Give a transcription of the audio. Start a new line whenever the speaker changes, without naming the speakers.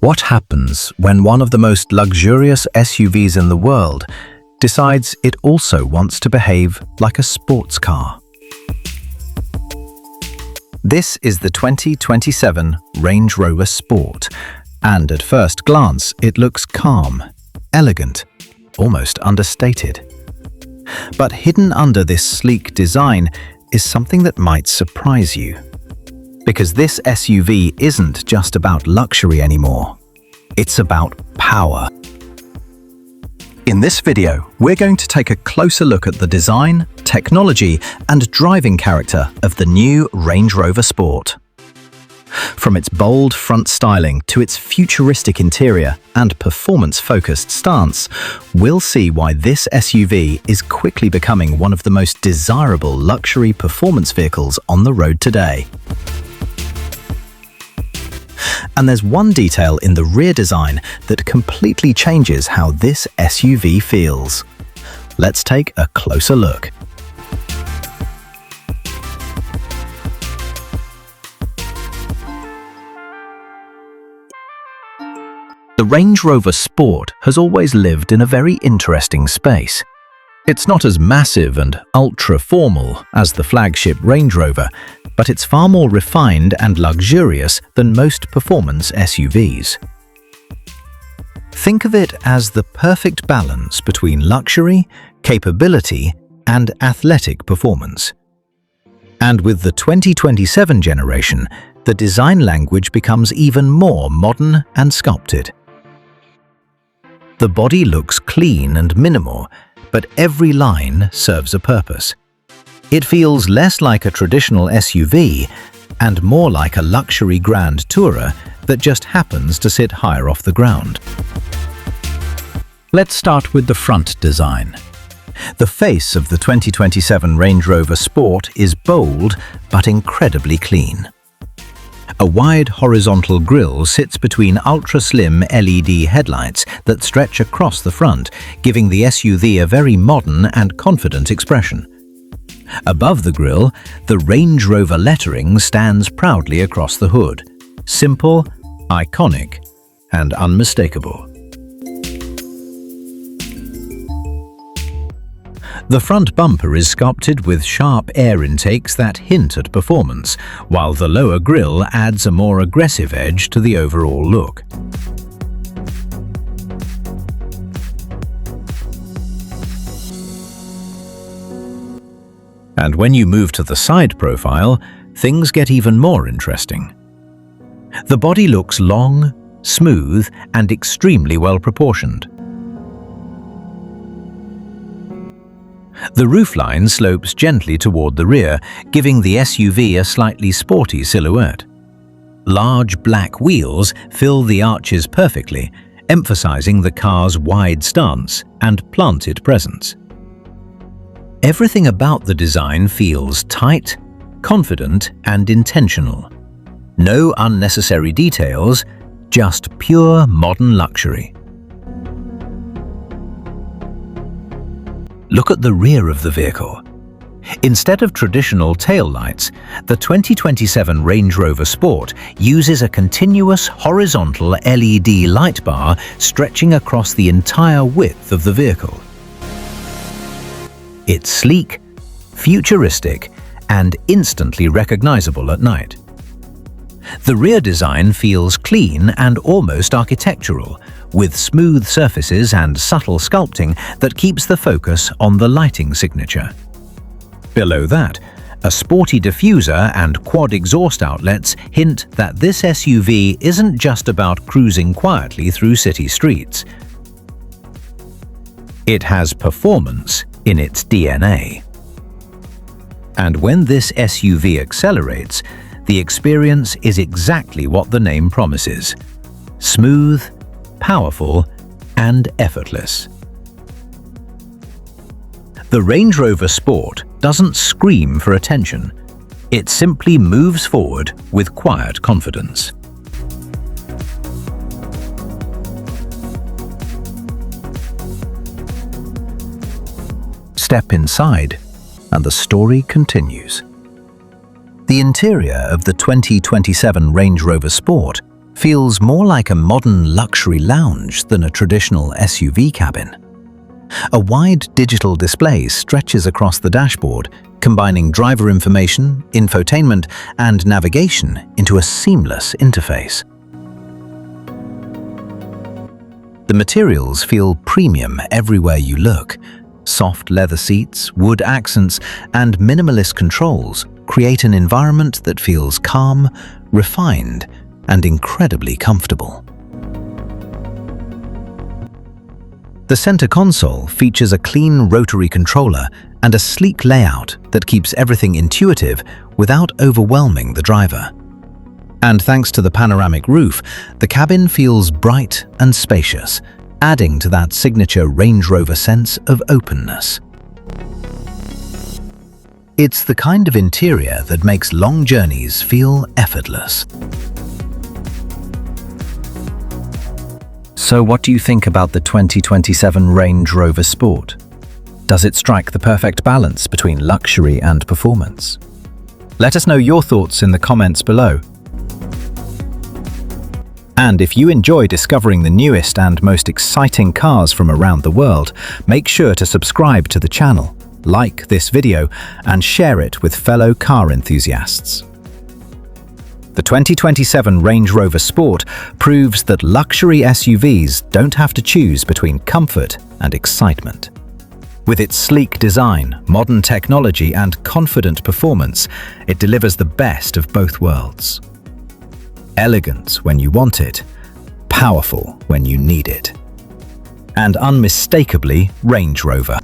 What happens when one of the most luxurious SUVs in the world decides it also wants to behave like a sports car? This is the 2027 Range Rover Sport, and at first glance it looks calm, elegant, almost understated. But hidden under this sleek design is something that might surprise you. Because this SUV isn't just about luxury anymore. It's about power. In this video, we're going to take a closer look at the design, technology, and driving character of the new Range Rover Sport. From its bold front styling to its futuristic interior and performance-focused stance, we'll see why this SUV is quickly becoming one of the most desirable luxury performance vehicles on the road today. And there's one detail in the rear design that completely changes how this SUV feels. Let's take a closer look. The Range Rover Sport has always lived in a very interesting space. It's not as massive and ultra-formal as the flagship Range Rover, but it's far more refined and luxurious than most performance SUVs. Think of it as the perfect balance between luxury, capability, and athletic performance. And with the 2027 generation, the design language becomes even more modern and sculpted. The body looks clean and minimal, but every line serves a purpose. It feels less like a traditional SUV and more like a luxury grand tourer that just happens to sit higher off the ground. Let's start with the front design. The face of the 2027 Range Rover Sport is bold but incredibly clean. A wide horizontal grille sits between ultra-slim LED headlights that stretch across the front, giving the SUV a very modern and confident expression. Above the grille, the Range Rover lettering stands proudly across the hood, simple, iconic, and unmistakable. The front bumper is sculpted with sharp air intakes that hint at performance, while the lower grille adds a more aggressive edge to the overall look. And when you move to the side profile, things get even more interesting. The body looks long, smooth, and extremely well proportioned. The roofline slopes gently toward the rear, giving the SUV a slightly sporty silhouette. Large black wheels fill the arches perfectly, emphasizing the car's wide stance and planted presence. Everything about the design feels tight, confident, and intentional. No unnecessary details, just pure modern luxury. Look at the rear of the vehicle. Instead of traditional taillights, the 2027 Range Rover Sport uses a continuous horizontal LED light bar stretching across the entire width of the vehicle. It's sleek, futuristic, and instantly recognizable at night. The rear design feels clean and almost architectural, with smooth surfaces and subtle sculpting that keeps the focus on the lighting signature. Below that, a sporty diffuser and quad exhaust outlets hint that this SUV isn't just about cruising quietly through city streets. It has performance in its DNA. And when this SUV accelerates, the experience is exactly what the name promises: smooth, powerful, and effortless. The Range Rover Sport doesn't scream for attention. It simply moves forward with quiet confidence. Step inside, and the story continues. The interior of the 2027 Range Rover Sport feels more like a modern luxury lounge than a traditional SUV cabin. A wide digital display stretches across the dashboard, combining driver information, infotainment, and navigation into a seamless interface. The materials feel premium everywhere you look. Soft leather seats, wood accents, and minimalist controls create an environment that feels calm, refined, and incredibly comfortable. The center console features a clean rotary controller and a sleek layout that keeps everything intuitive without overwhelming the driver. And thanks to the panoramic roof, the cabin feels bright and spacious, adding to that signature Range Rover sense of openness. It's the kind of interior that makes long journeys feel effortless. So what do you think about the 2027 Range Rover Sport? Does it strike the perfect balance between luxury and performance? Let us know your thoughts in the comments below. And if you enjoy discovering the newest and most exciting cars from around the world, make sure to subscribe to the channel, like this video, and share it with fellow car enthusiasts. The 2027 Range Rover Sport proves that luxury SUVs don't have to choose between comfort and excitement. With its sleek design, modern technology, and confident performance, it delivers the best of both worlds. Elegant when you want it, powerful when you need it, and unmistakably Range Rover.